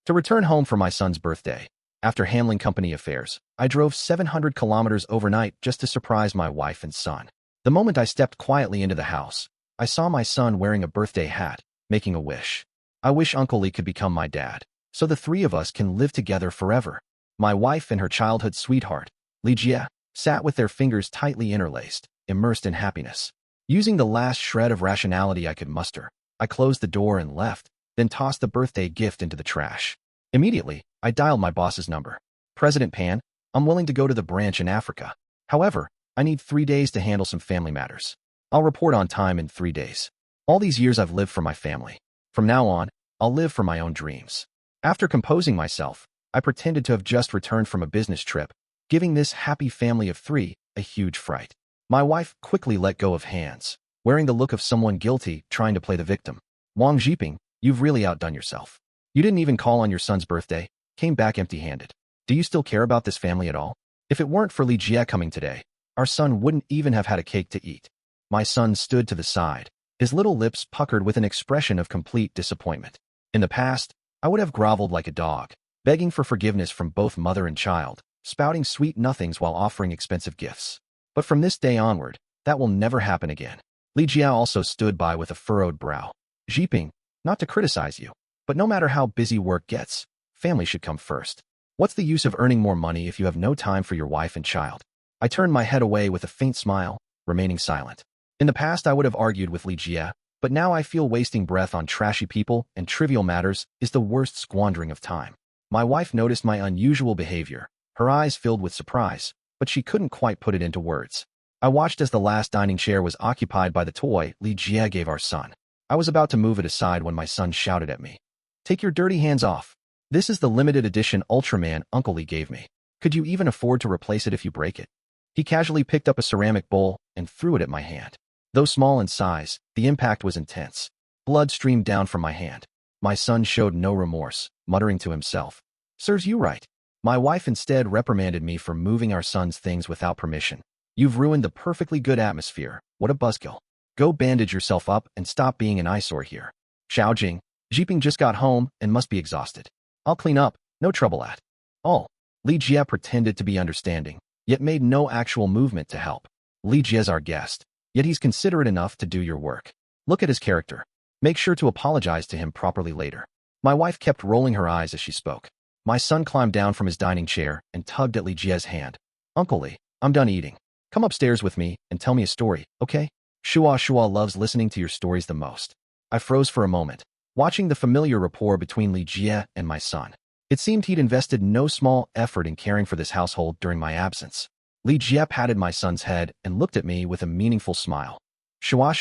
To return home for my son's birthday, after handling company affairs, I drove 700 kilometers overnight just to surprise my wife and son. The moment I stepped quietly into the house, I saw my son wearing a birthday hat, making a wish. I wish Uncle Lee could become my dad, so the three of us can live together forever. My wife and her childhood sweetheart, Li Jie, sat with their fingers tightly interlaced, immersed in happiness. Using the last shred of rationality I could muster, I closed the door and left, then tossed the birthday gift into the trash. Immediately, I dialed my boss's number. President Pan, I'm willing to go to the branch in Africa. However, I need 3 days to handle some family matters. I'll report on time in 3 days. All these years I've lived for my family. From now on, I'll live for my own dreams. After composing myself, I pretended to have just returned from a business trip, giving this happy family of 3 a huge fright. My wife quickly let go of hands, wearing the look of someone guilty trying to play the victim. Wang Zhiping, you've really outdone yourself. You didn't even call on your son's birthday, came back empty-handed. Do you still care about this family at all? If it weren't for Li Jie coming today, our son wouldn't even have had a cake to eat. My son stood to the side, his little lips puckered with an expression of complete disappointment. In the past, I would have groveled like a dog, begging for forgiveness from both mother and child, spouting sweet nothings while offering expensive gifts. But from this day onward, that will never happen again. Li Jie also stood by with a furrowed brow. Zhiping, not to criticize you, but no matter how busy work gets, family should come first. What's the use of earning more money if you have no time for your wife and child? I turned my head away with a faint smile, remaining silent. In the past, I would have argued with Li Jie, but now I feel wasting breath on trashy people and trivial matters is the worst squandering of time. My wife noticed my unusual behavior, her eyes filled with surprise, but she couldn't quite put it into words. I watched as the last dining chair was occupied by the toy Li Jie gave our son. I was about to move it aside when my son shouted at me. Take your dirty hands off. This is the limited edition Ultraman Uncle Lee gave me. Could you even afford to replace it if you break it? He casually picked up a ceramic bowl and threw it at my hand. Though small in size, the impact was intense. Blood streamed down from my hand. My son showed no remorse, muttering to himself, "Serves you right." My wife instead reprimanded me for moving our son's things without permission. You've ruined the perfectly good atmosphere. What a buzzkill. Go bandage yourself up and stop being an eyesore here. Xiaojing, Zhiping just got home and must be exhausted. I'll clean up, no trouble at all. Li Jie pretended to be understanding, yet made no actual movement to help. Li Jie's our guest, yet he's considerate enough to do your work. Look at his character. Make sure to apologize to him properly later. My wife kept rolling her eyes as she spoke. My son climbed down from his dining chair and tugged at Li Jie's hand. Uncle Lee, I'm done eating. Come upstairs with me and tell me a story, okay? Shua loves listening to your stories the most. I froze for a moment, watching the familiar rapport between Li Jie and my son. It seemed he'd invested no small effort in caring for this household during my absence. Li Jie patted my son's head and looked at me with a meaningful smile. Shua,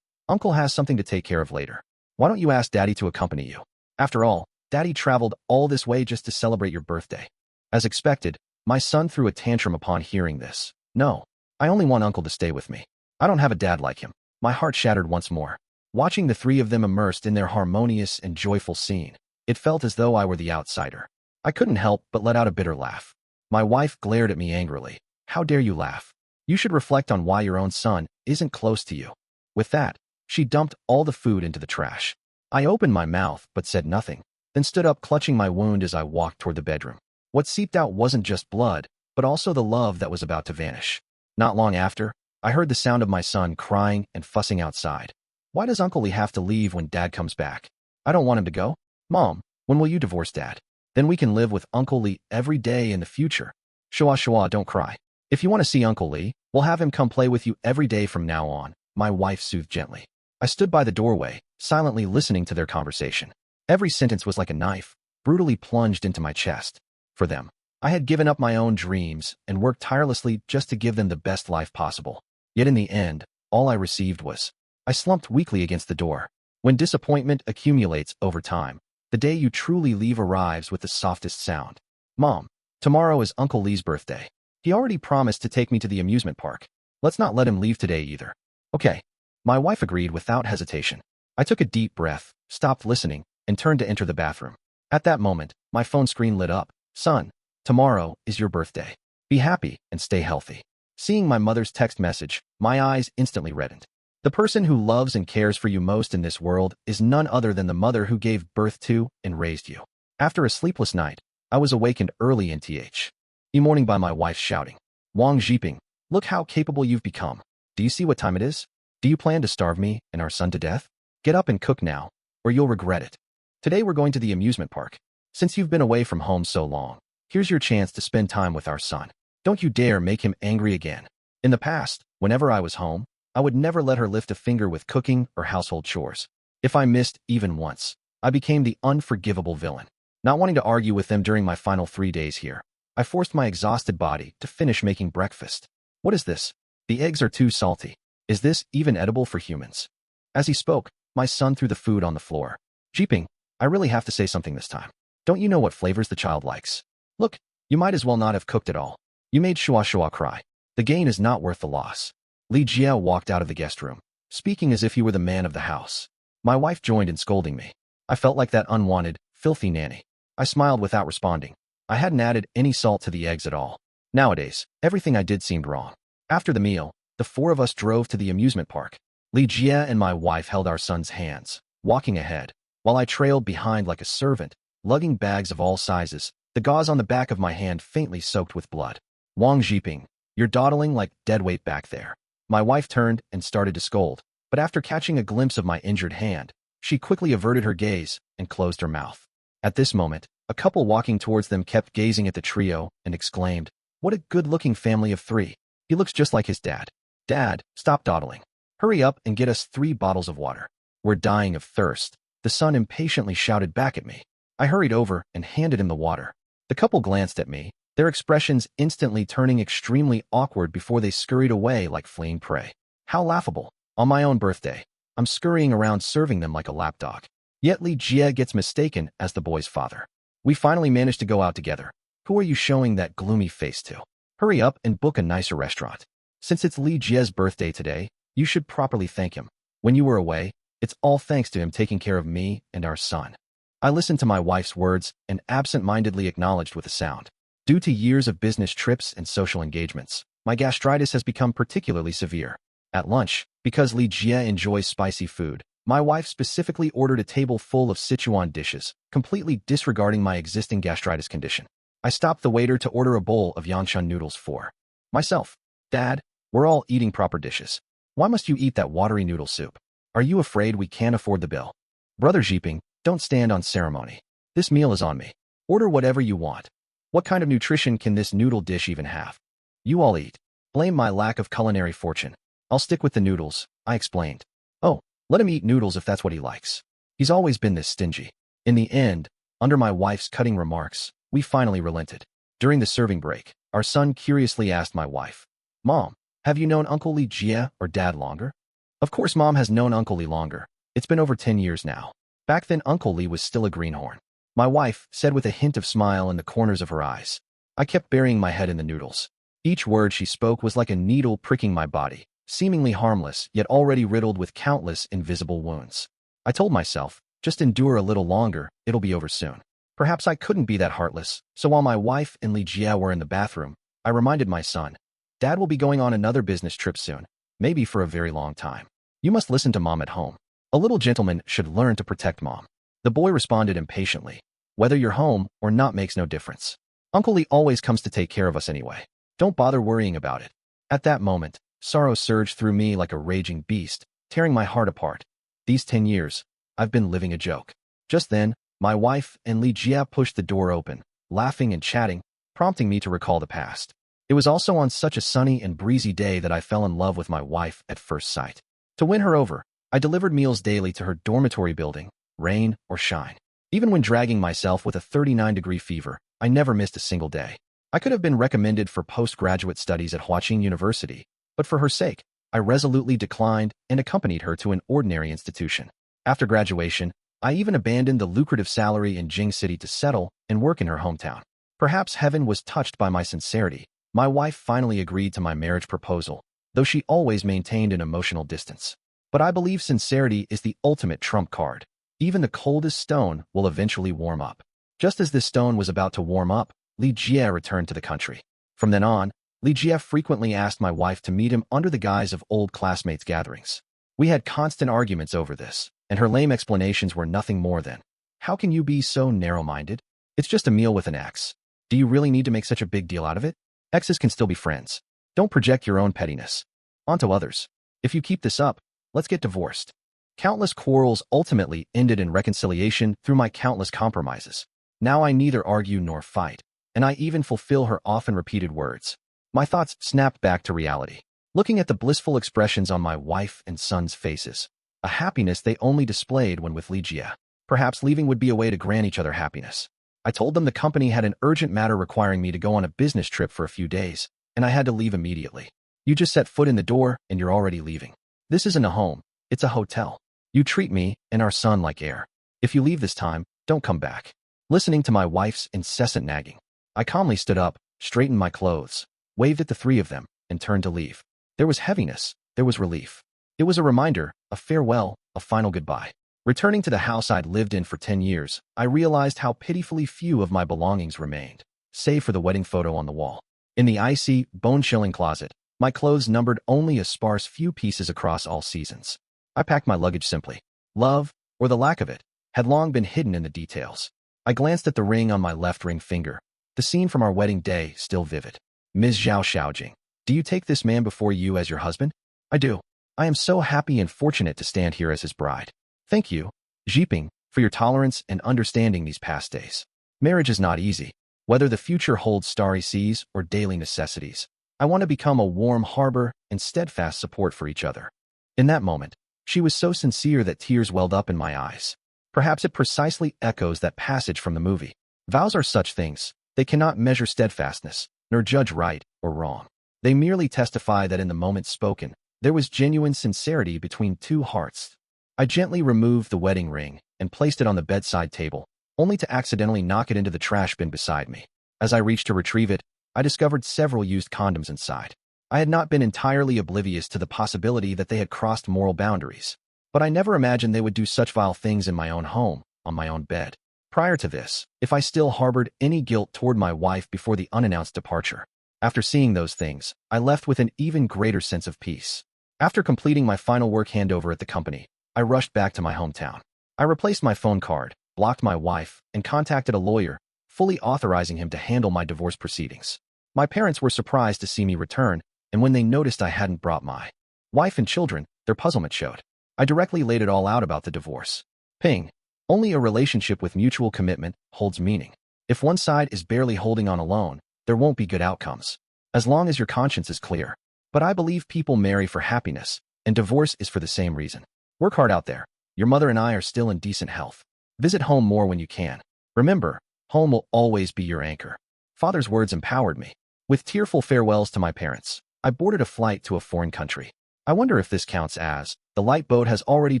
Uncle has something to take care of later. Why don't you ask Daddy to accompany you? After all, Daddy traveled all this way just to celebrate your birthday. As expected, my son threw a tantrum upon hearing this. No, I only want Uncle to stay with me. I don't have a dad like him. My heart shattered once more. Watching the three of them immersed in their harmonious and joyful scene, it felt as though I were the outsider. I couldn't help but let out a bitter laugh. My wife glared at me angrily. How dare you laugh? You should reflect on why your own son isn't close to you. With that, she dumped all the food into the trash. I opened my mouth but said nothing, then stood up clutching my wound as I walked toward the bedroom. What seeped out wasn't just blood, but also the love that was about to vanish. Not long after, I heard the sound of my son crying and fussing outside. Why does Uncle Lee have to leave when Dad comes back? I don't want him to go. Mom, when will you divorce Dad? Then we can live with Uncle Lee every day in the future. Shua, don't cry. If you want to see Uncle Lee, we'll have him come play with you every day from now on, my wife soothed gently. I stood by the doorway, silently listening to their conversation. Every sentence was like a knife, brutally plunged into my chest. For them, I had given up my own dreams and worked tirelessly just to give them the best life possible. Yet in the end, all I received was, I slumped weakly against the door. When disappointment accumulates over time, the day you truly leave arrives with the softest sound. Mom, tomorrow is Uncle Lee's birthday. He already promised to take me to the amusement park. Let's not let him leave today either. Okay. My wife agreed without hesitation. I took a deep breath, stopped listening, and turned to enter the bathroom. At that moment, my phone screen lit up. Son, tomorrow is your birthday. Be happy and stay healthy. Seeing my mother's text message, my eyes instantly reddened. The person who loves and cares for you most in this world is none other than the mother who gave birth to and raised you. After a sleepless night, I was awakened early in the morning by my wife shouting, "Wang Zhiping, look how capable you've become. Do you see what time it is? Do you plan to starve me and our son to death? Get up and cook now, or you'll regret it. Today we're going to the amusement park. Since you've been away from home so long, here's your chance to spend time with our son. Don't you dare make him angry again." In the past, whenever I was home, I would never let her lift a finger with cooking or household chores. If I missed even once, I became the unforgivable villain. Not wanting to argue with them during my final 3 days here, I forced my exhausted body to finish making breakfast. "What is this? The eggs are too salty. Is this even edible for humans?" As he spoke, my son threw the food on the floor. "Zhiping, I really have to say something this time. Don't you know what flavors the child likes? Look, you might as well not have cooked at all. You made Shua Shua cry. The gain is not worth the loss." Li Jie walked out of the guest room, speaking as if he were the man of the house. My wife joined in scolding me. I felt like that unwanted, filthy nanny. I smiled without responding. I hadn't added any salt to the eggs at all. Nowadays, everything I did seemed wrong. After the meal, the four of us drove to the amusement park. Li Jie and my wife held our son's hands, walking ahead, while I trailed behind like a servant, lugging bags of all sizes, the gauze on the back of my hand faintly soaked with blood. "Wang Zhiping, you're dawdling like deadweight back there." My wife turned and started to scold, but after catching a glimpse of my injured hand, she quickly averted her gaze and closed her mouth. At this moment, a couple walking towards them kept gazing at the trio and exclaimed, "What a good-looking family of 3. He looks just like his dad." "Dad, stop dawdling. Hurry up and get us 3 bottles of water. We're dying of thirst," the son impatiently shouted back at me. I hurried over and handed him the water. The couple glanced at me, their expressions instantly turning extremely awkward before they scurried away like fleeing prey. How laughable. On my own birthday, I'm scurrying around serving them like a lapdog. Yet Li Jie gets mistaken as the boy's father. We finally managed to go out together. Who are you showing that gloomy face to? Hurry up and book a nicer restaurant. Since it's Li Jie's birthday today, you should properly thank him. When you were away, it's all thanks to him taking care of me and our son. I listened to my wife's words and absent-mindedly acknowledged with a sound. Due to years of business trips and social engagements, my gastritis has become particularly severe. At lunch, because Li Jie enjoys spicy food, my wife specifically ordered a table full of Sichuan dishes, completely disregarding my existing gastritis condition. I stopped the waiter to order a bowl of Yanshan noodles for myself. "Dad, we're all eating proper dishes. Why must you eat that watery noodle soup? Are you afraid we can't afford the bill?" "Brother Zhiping, don't stand on ceremony. This meal is on me. Order whatever you want. What kind of nutrition can this noodle dish even have? You all eat. Blame my lack of culinary fortune. I'll stick with the noodles," I explained. "Oh, let him eat noodles if that's what he likes. He's always been this stingy." In the end, under my wife's cutting remarks, we finally relented. During the serving break, our son curiously asked my wife, "Mom, have you known Uncle Li Jie or Dad longer?" Of course Mom has known Uncle Li longer. It's been over 10 years now. Back then Uncle Li was still a greenhorn. My wife said with a hint of smile in the corners of her eyes. I kept burying my head in the noodles. Each word she spoke was like a needle pricking my body, seemingly harmless, yet already riddled with countless invisible wounds. I told myself, just endure a little longer, it'll be over soon. Perhaps I couldn't be that heartless, so while my wife and Li Jie were in the bathroom, I reminded my son, "Dad will be going on another business trip soon, maybe for a very long time. You must listen to Mom at home. A little gentleman should learn to protect Mom." The boy responded impatiently, "Whether you're home or not makes no difference. Uncle Li always comes to take care of us anyway. Don't bother worrying about it." At that moment, sorrow surged through me like a raging beast, tearing my heart apart. These 10 years, I've been living a joke. Just then, my wife and Li Jie pushed the door open, laughing and chatting, prompting me to recall the past. It was also on such a sunny and breezy day that I fell in love with my wife at first sight. To win her over, I delivered meals daily to her dormitory building, rain or shine. Even when dragging myself with a 39-degree fever, I never missed a single day. I could have been recommended for postgraduate studies at Huaqing University, but for her sake, I resolutely declined and accompanied her to an ordinary institution. After graduation, I even abandoned the lucrative salary in Jing City to settle and work in her hometown. Perhaps heaven was touched by my sincerity. My wife finally agreed to my marriage proposal, though she always maintained an emotional distance. But I believe sincerity is the ultimate trump card. Even the coldest stone will eventually warm up. Just as this stone was about to warm up, Li Jie returned to the country. From then on, Li Jie frequently asked my wife to meet him under the guise of old classmates' gatherings. We had constant arguments over this, and her lame explanations were nothing more than, How can you be so narrow-minded? It's just a meal with an ex. Do you really need to make such a big deal out of it? Exes can still be friends. Don't project your own pettiness onto others. If you keep this up, let's get divorced. Countless quarrels ultimately ended in reconciliation through my countless compromises. Now I neither argue nor fight, and I even fulfill her often repeated words. My thoughts snapped back to reality, looking at the blissful expressions on my wife and son's faces, a happiness they only displayed when with Ligia. Perhaps leaving would be a way to grant each other happiness. I told them the company had an urgent matter requiring me to go on a business trip for a few days, and I had to leave immediately. You just set foot in the door and you're already leaving. This isn't a home, it's a hotel. You treat me and our son like air. If you leave this time, don't come back. Listening to my wife's incessant nagging, I calmly stood up, straightened my clothes, waved at the three of them, and turned to leave. There was heaviness, there was relief. It was a reminder, a farewell, a final goodbye. Returning to the house I'd lived in for 10 years, I realized how pitifully few of my belongings remained, save for the wedding photo on the wall. In the icy, bone-chilling closet, my clothes numbered only a sparse few pieces across all seasons. I packed my luggage simply. Love, or the lack of it, had long been hidden in the details. I glanced at the ring on my left ring finger, the scene from our wedding day still vivid. Ms. Zhao Xiaojing, do you take this man before you as your husband? I do. I am so happy and fortunate to stand here as his bride. Thank you, Zhiping, for your tolerance and understanding these past days. Marriage is not easy. Whether the future holds starry seas or daily necessities, I want to become a warm harbor and steadfast support for each other. In that moment, she was so sincere that tears welled up in my eyes. Perhaps it precisely echoes that passage from the movie. Vows are such things, they cannot measure steadfastness, nor judge right or wrong. They merely testify that in the moment spoken, there was genuine sincerity between two hearts. I gently removed the wedding ring and placed it on the bedside table, only to accidentally knock it into the trash bin beside me. As I reached to retrieve it, I discovered several used condoms inside. I had not been entirely oblivious to the possibility that they had crossed moral boundaries, but I never imagined they would do such vile things in my own home, on my own bed. Prior to this, if I still harbored any guilt toward my wife before the unannounced departure, after seeing those things, I left with an even greater sense of peace. After completing my final work handover at the company, I rushed back to my hometown. I replaced my phone card, blocked my wife, and contacted a lawyer, fully authorizing him to handle my divorce proceedings. My parents were surprised to see me return, and when they noticed I hadn't brought my wife and children, their puzzlement showed. I directly laid it all out about the divorce. Ping. Only a relationship with mutual commitment holds meaning. If one side is barely holding on alone, there won't be good outcomes, as long as your conscience is clear. But I believe people marry for happiness, and divorce is for the same reason. Work hard out there. Your mother and I are still in decent health. Visit home more when you can. Remember, home will always be your anchor. Father's words empowered me. With tearful farewells to my parents, I boarded a flight to a foreign country. I wonder if this counts as, the light boat has already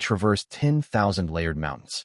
traversed 10,000 layered mountains.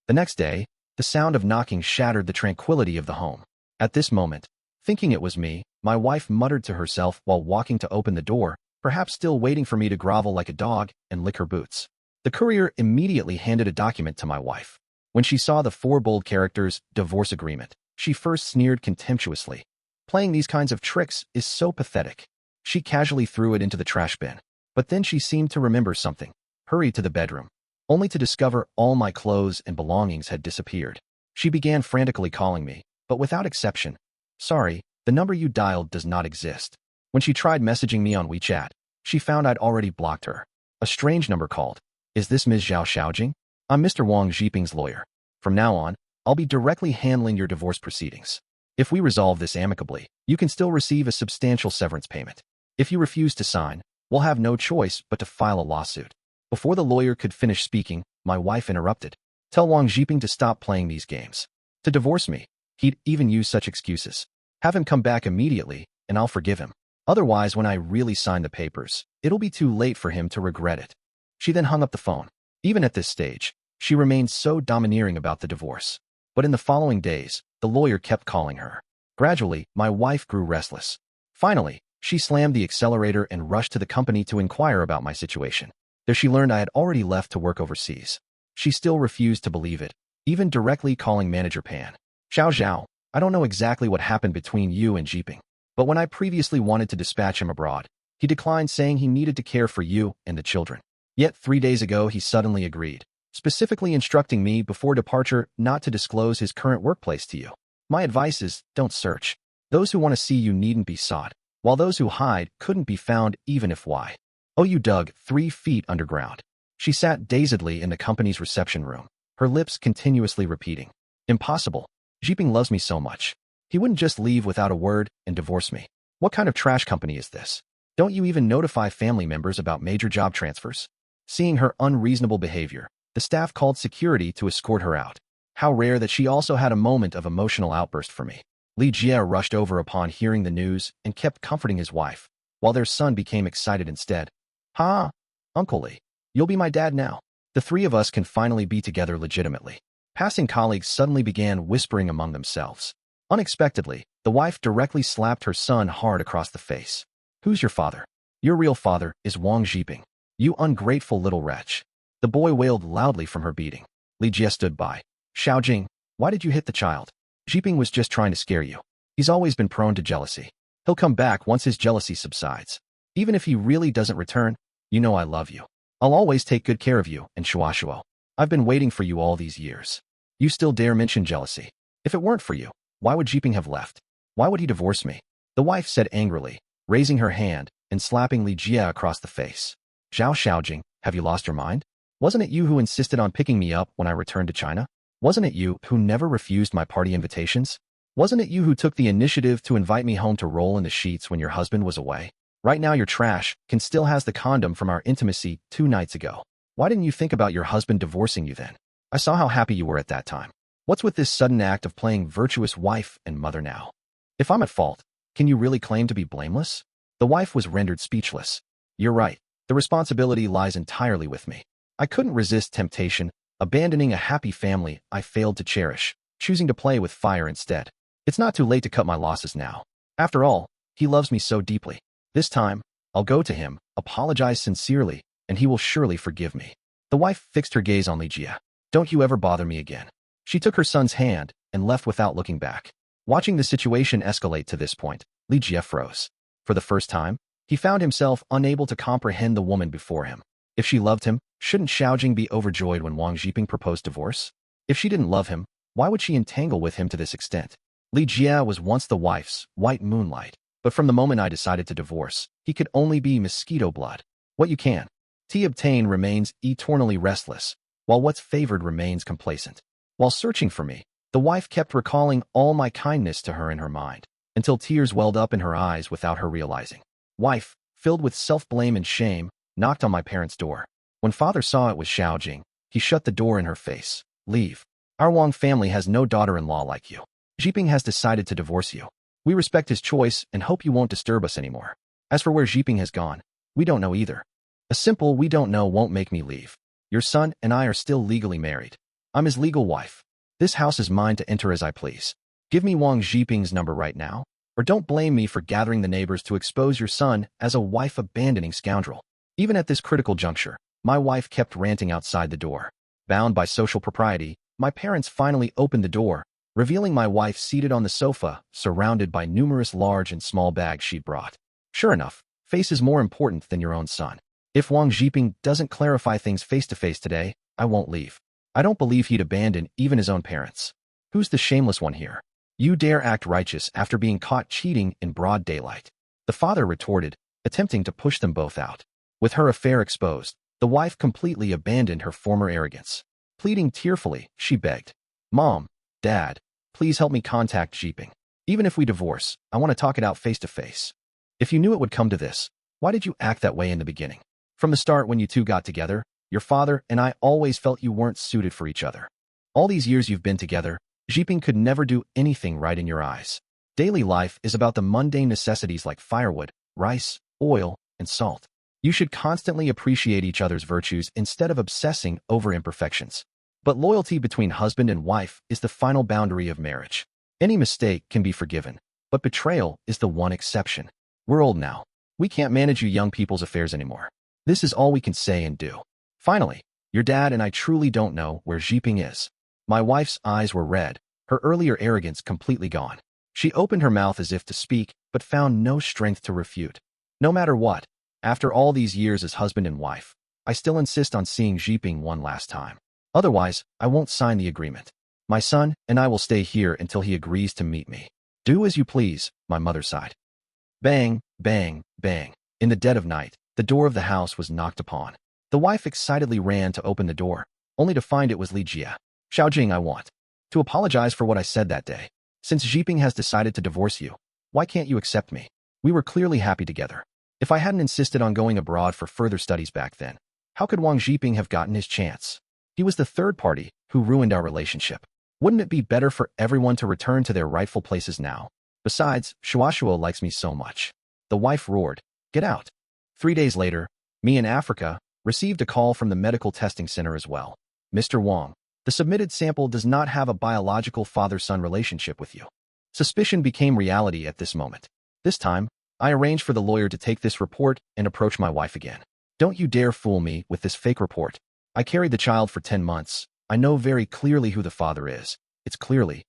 The next day, the sound of knocking shattered the tranquility of the home. At this moment, thinking it was me, my wife muttered to herself while walking to open the door, perhaps still waiting for me to grovel like a dog and lick her boots. The courier immediately handed a document to my wife. When she saw the 4 bold characters, divorce agreement, she first sneered contemptuously. Playing these kinds of tricks is so pathetic. She casually threw it into the trash bin. But then she seemed to remember something, hurried to the bedroom, only to discover all my clothes and belongings had disappeared. She began frantically calling me, but without exception. Sorry, the number you dialed does not exist. When she tried messaging me on WeChat, she found I'd already blocked her. A strange number called. Is this Ms. Zhao Xiaojing? I'm Mr. Wang Zhiping's lawyer. From now on, I'll be directly handling your divorce proceedings. If we resolve this amicably, you can still receive a substantial severance payment. If you refuse to sign, we'll have no choice but to file a lawsuit. Before the lawyer could finish speaking, my wife interrupted. Tell Wang Zhiping to stop playing these games. To divorce me, he'd even use such excuses. Have him come back immediately, and I'll forgive him. Otherwise, when I really sign the papers, it'll be too late for him to regret it. She then hung up the phone. Even at this stage, she remained so domineering about the divorce. But in the following days, the lawyer kept calling her. Gradually, my wife grew restless. Finally, she slammed the accelerator and rushed to the company to inquire about my situation. There she learned I had already left to work overseas. She still refused to believe it, even directly calling Manager Pan. Xiao Zhao, I don't know exactly what happened between you and Zhiping, but when I previously wanted to dispatch him abroad, he declined, saying he needed to care for you and the children. Yet 3 days ago he suddenly agreed. specifically instructing me before departure not to disclose his current workplace to you. My advice is, don't search. Those who want to see you needn't be sought, while those who hide couldn't be found even if why. Oh, you dug 3 feet underground. She sat dazedly in the company's reception room, her lips continuously repeating, impossible. Zhiping loves me so much. He wouldn't just leave without a word and divorce me. What kind of trash company is this? Don't you even notify family members about major job transfers? Seeing her unreasonable behavior, the staff called security to escort her out. How rare that she also had a moment of emotional outburst for me. Li Jie rushed over upon hearing the news and kept comforting his wife, while their son became excited instead. Ha! Uncle Li, you'll be my dad now. The 3 of us can finally be together legitimately. Passing colleagues suddenly began whispering among themselves. Unexpectedly, the wife directly slapped her son hard across the face. Who's your father? Your real father is Wang Zhiping. You ungrateful little wretch. The boy wailed loudly from her beating. Li Jie stood by. Xiaojing, why did you hit the child? Zhiping was just trying to scare you. He's always been prone to jealousy. He'll come back once his jealousy subsides. Even if he really doesn't return, you know I love you. I'll always take good care of you and Shuashuo. I've been waiting for you all these years. You still dare mention jealousy. If it weren't for you, why would Zhiping have left? Why would he divorce me? The wife said angrily, raising her hand and slapping Li Jie across the face. Zhao Xiaojing, have you lost your mind? Wasn't it you who insisted on picking me up when I returned to China? Wasn't it you who never refused my party invitations? Wasn't it you who took the initiative to invite me home to roll in the sheets when your husband was away? Right now your trash can still has the condom from our intimacy 2 nights ago. Why didn't you think about your husband divorcing you then? I saw how happy you were at that time. What's with this sudden act of playing virtuous wife and mother now? If I'm at fault, can you really claim to be blameless? The wife was rendered speechless. You're right. The responsibility lies entirely with me. I couldn't resist temptation, abandoning a happy family I failed to cherish, choosing to play with fire instead. It's not too late to cut my losses now. After all, he loves me so deeply. This time, I'll go to him, apologize sincerely, and he will surely forgive me. The wife fixed her gaze on Li Jie. Don't you ever bother me again. She took her son's hand and left without looking back. Watching the situation escalate to this point, Li Jie froze. For the first time, he found himself unable to comprehend the woman before him. If she loved him, shouldn't Xiaojing be overjoyed when Wang Zhiping proposed divorce? If she didn't love him, why would she entangle with him to this extent? Li Jie was once the wife's white moonlight, but from the moment I decided to divorce, he could only be mosquito blood. What you can obtain remains eternally restless, while what's favored remains complacent. While searching for me, the wife kept recalling all my kindness to her in her mind, until tears welled up in her eyes without her realizing. Wife, filled with self-blame and shame, knocked on my parents' door. When father saw it was Xiaojing, he shut the door in her face. Leave. Our Wang family has no daughter-in-law like you. Zhiping has decided to divorce you. We respect his choice and hope you won't disturb us anymore. As for where Zhiping has gone, we don't know either. A simple we don't know won't make me leave. Your son and I are still legally married. I'm his legal wife. This house is mine to enter as I please. Give me Wang Zhiping's number right now, or don't blame me for gathering the neighbors to expose your son as a wife-abandoning scoundrel. Even at this critical juncture, my wife kept ranting outside the door. Bound by social propriety, my parents finally opened the door, revealing my wife seated on the sofa, surrounded by numerous large and small bags she'd brought. Sure enough, face is more important than your own son. If Wang Zhiping doesn't clarify things face-to-face today, I won't leave. I don't believe he'd abandon even his own parents. Who's the shameless one here? You dare act righteous after being caught cheating in broad daylight. The father retorted, attempting to push them both out. With her affair exposed, the wife completely abandoned her former arrogance. Pleading tearfully, she begged, Mom, Dad, please help me contact Zhiping. Even if we divorce, I want to talk it out face-to-face. If you knew it would come to this, why did you act that way in the beginning? From the start when you two got together, your father and I always felt you weren't suited for each other. All these years you've been together, Zhiping could never do anything right in your eyes. Daily life is about the mundane necessities like firewood, rice, oil, and salt. You should constantly appreciate each other's virtues instead of obsessing over imperfections. But loyalty between husband and wife is the final boundary of marriage. Any mistake can be forgiven, but betrayal is the one exception. We're old now. We can't manage you young people's affairs anymore. This is all we can say and do. Finally, your dad and I truly don't know where Zhiping is. My wife's eyes were red, her earlier arrogance completely gone. She opened her mouth as if to speak, but found no strength to refute. No matter what, after all these years as husband and wife, I still insist on seeing Zhiping one last time. Otherwise, I won't sign the agreement. My son and I will stay here until he agrees to meet me. Do as you please, my mother sighed. Bang, bang, bang. In the dead of night, the door of the house was knocked upon. The wife excitedly ran to open the door, only to find it was Li Jie. Xiaojing, I want to apologize for what I said that day. Since Zhiping has decided to divorce you, why can't you accept me? We were clearly happy together. If I hadn't insisted on going abroad for further studies back then, how could Wang Zhiping have gotten his chance? He was the third party who ruined our relationship. Wouldn't it be better for everyone to return to their rightful places now? Besides, Shuashuo likes me so much. The wife roared, "Get out." 3 days later, me in Africa received a call from the medical testing center as well. Mr. Wang, the submitted sample does not have a biological father-son relationship with you. Suspicion became reality at this moment. This time, I arranged for the lawyer to take this report and approach my wife again. Don't you dare fool me with this fake report. I carried the child for 10 months. I know very clearly who the father is. It's clearly.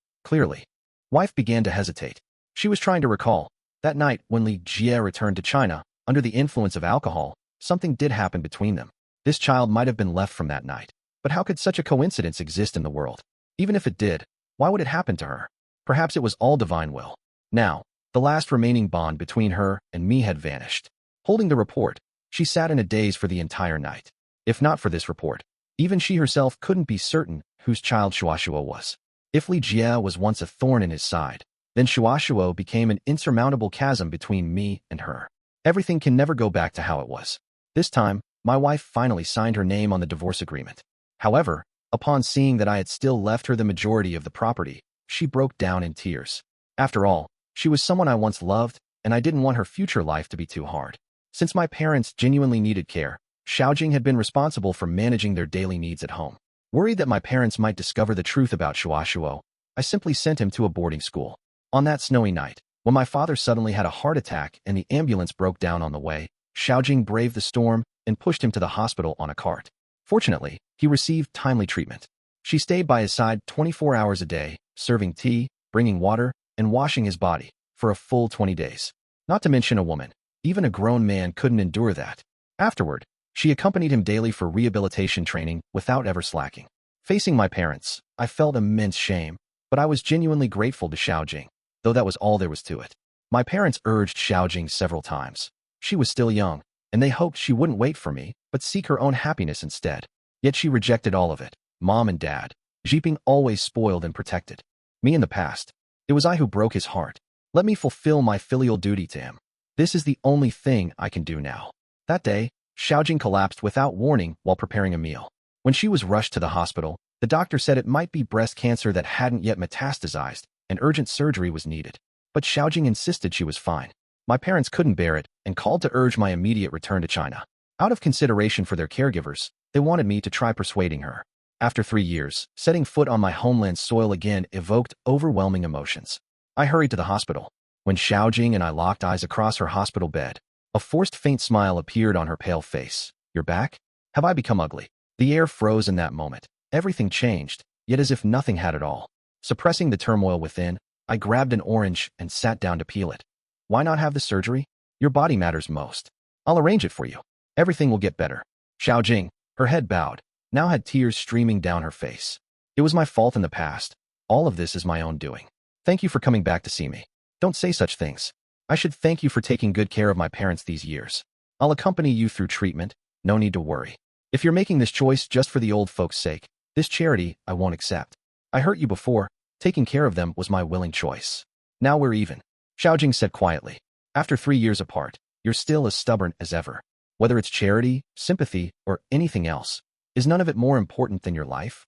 Wife began to hesitate. She was trying to recall. That night, when Li Jie returned to China, under the influence of alcohol, something did happen between them. This child might have been left from that night. But how could such a coincidence exist in the world? Even if it did, why would it happen to her? Perhaps it was all divine will. Now, the last remaining bond between her and me had vanished. Holding the report, she sat in a daze for the entire night. If not for this report, even she herself couldn't be certain whose child Shuashuo was. If Li Jie was once a thorn in his side, then Shuashuo became an insurmountable chasm between me and her. Everything can never go back to how it was. This time, my wife finally signed her name on the divorce agreement. However, upon seeing that I had still left her the majority of the property, she broke down in tears. After all, she was someone I once loved, and I didn't want her future life to be too hard. Since my parents genuinely needed care, Xiaojing had been responsible for managing their daily needs at home. Worried that my parents might discover the truth about Shuashuo, I simply sent him to a boarding school. On that snowy night, when my father suddenly had a heart attack and the ambulance broke down on the way, Xiaojing braved the storm and pushed him to the hospital on a cart. Fortunately, he received timely treatment. She stayed by his side 24 hours a day, serving tea, bringing water, and washing his body, for a full 20 days. Not to mention a woman. Even a grown man couldn't endure that. Afterward, she accompanied him daily for rehabilitation training without ever slacking. Facing my parents, I felt immense shame, but I was genuinely grateful to Xiaojing, though that was all there was to it. My parents urged Xiaojing several times. She was still young, and they hoped she wouldn't wait for me, but seek her own happiness instead. Yet she rejected all of it. Mom and Dad. Zhiping always spoiled and protected me in the past. It was I who broke his heart. Let me fulfill my filial duty to him. This is the only thing I can do now. That day, Xiaojing collapsed without warning while preparing a meal. When she was rushed to the hospital, the doctor said it might be breast cancer that hadn't yet metastasized, and urgent surgery was needed. But Xiaojing insisted she was fine. My parents couldn't bear it and called to urge my immediate return to China. Out of consideration for their caregivers, they wanted me to try persuading her. After 3 years, setting foot on my homeland soil again evoked overwhelming emotions. I hurried to the hospital. When Xiaojing and I locked eyes across her hospital bed, a forced faint smile appeared on her pale face. You're back? Have I become ugly? The air froze in that moment. Everything changed, yet as if nothing had at all. Suppressing the turmoil within, I grabbed an orange and sat down to peel it. Why not have the surgery? Your body matters most. I'll arrange it for you. Everything will get better. Xiaojing, her head bowed, now had tears streaming down her face. It was my fault in the past. All of this is my own doing. Thank you for coming back to see me. Don't say such things. I should thank you for taking good care of my parents these years. I'll accompany you through treatment, no need to worry. If you're making this choice just for the old folks' sake, this charity I won't accept. I hurt you before, taking care of them was my willing choice. Now we're even. Xiaojing said quietly. After 3 years apart, you're still as stubborn as ever. Whether it's charity, sympathy, or anything else, is none of it more important than your life?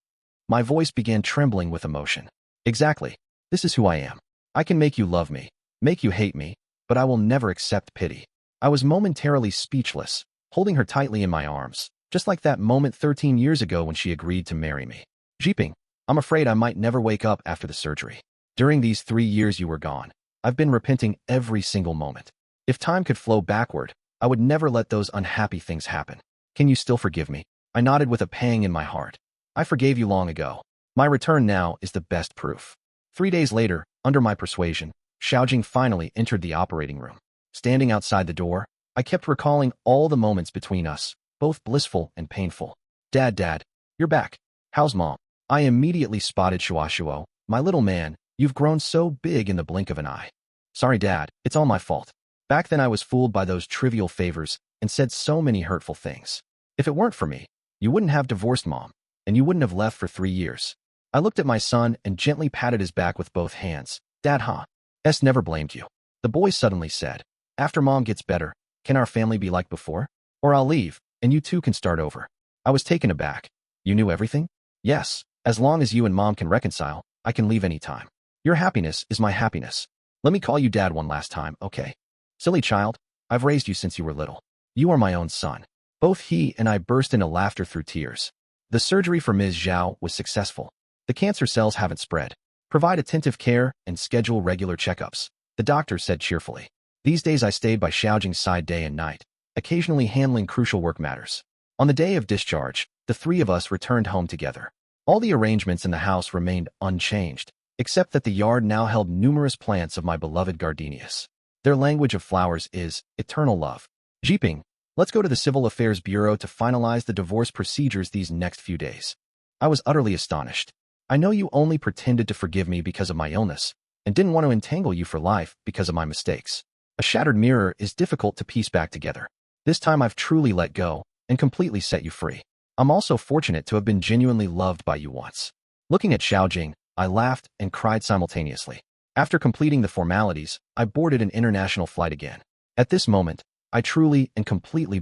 My voice began trembling with emotion. Exactly. This is who I am. I can make you love me, make you hate me, but I will never accept pity. I was momentarily speechless, holding her tightly in my arms, just like that moment 13 years ago when she agreed to marry me. Zhiping, I'm afraid I might never wake up after the surgery. During these 3 years you were gone, I've been repenting every single moment. If time could flow backward, I would never let those unhappy things happen. Can you still forgive me? I nodded with a pang in my heart. I forgave you long ago. My return now is the best proof. 3 days later, under my persuasion, Xiaojing finally entered the operating room. Standing outside the door, I kept recalling all the moments between us, both blissful and painful. Dad, you're back. How's mom? I immediately spotted Shuashuo. My little man, you've grown so big in the blink of an eye. Sorry, Dad, it's all my fault. Back then I was fooled by those trivial favors and said so many hurtful things. If it weren't for me, you wouldn't have divorced Mom, and you wouldn't have left for 3 years. I looked at my son and gently patted his back with both hands. Dad, S never blamed you. The boy suddenly said, after Mom gets better, can our family be like before? Or I'll leave, and you two can start over. I was taken aback. You knew everything? Yes, as long as you and Mom can reconcile, I can leave any time. Your happiness is my happiness. Let me call you Dad one last time, okay? Silly child, I've raised you since you were little. You are my own son. Both he and I burst into laughter through tears. The surgery for Ms. Zhao was successful. The cancer cells haven't spread. Provide attentive care and schedule regular checkups, the doctor said cheerfully. These days I stayed by Xiaojing's side day and night, occasionally handling crucial work matters. On the day of discharge, the three of us returned home together. All the arrangements in the house remained unchanged, except that the yard now held numerous plants of my beloved gardenias. Their language of flowers is eternal love. Jiping, let's go to the Civil Affairs Bureau to finalize the divorce procedures these next few days. I was utterly astonished. I know you only pretended to forgive me because of my illness, and didn't want to entangle you for life because of my mistakes. A shattered mirror is difficult to piece back together. This time I've truly let go and completely set you free. I'm also fortunate to have been genuinely loved by you once. Looking at Xiaojing, I laughed and cried simultaneously. After completing the formalities, I boarded an international flight again. At this moment, I truly and completely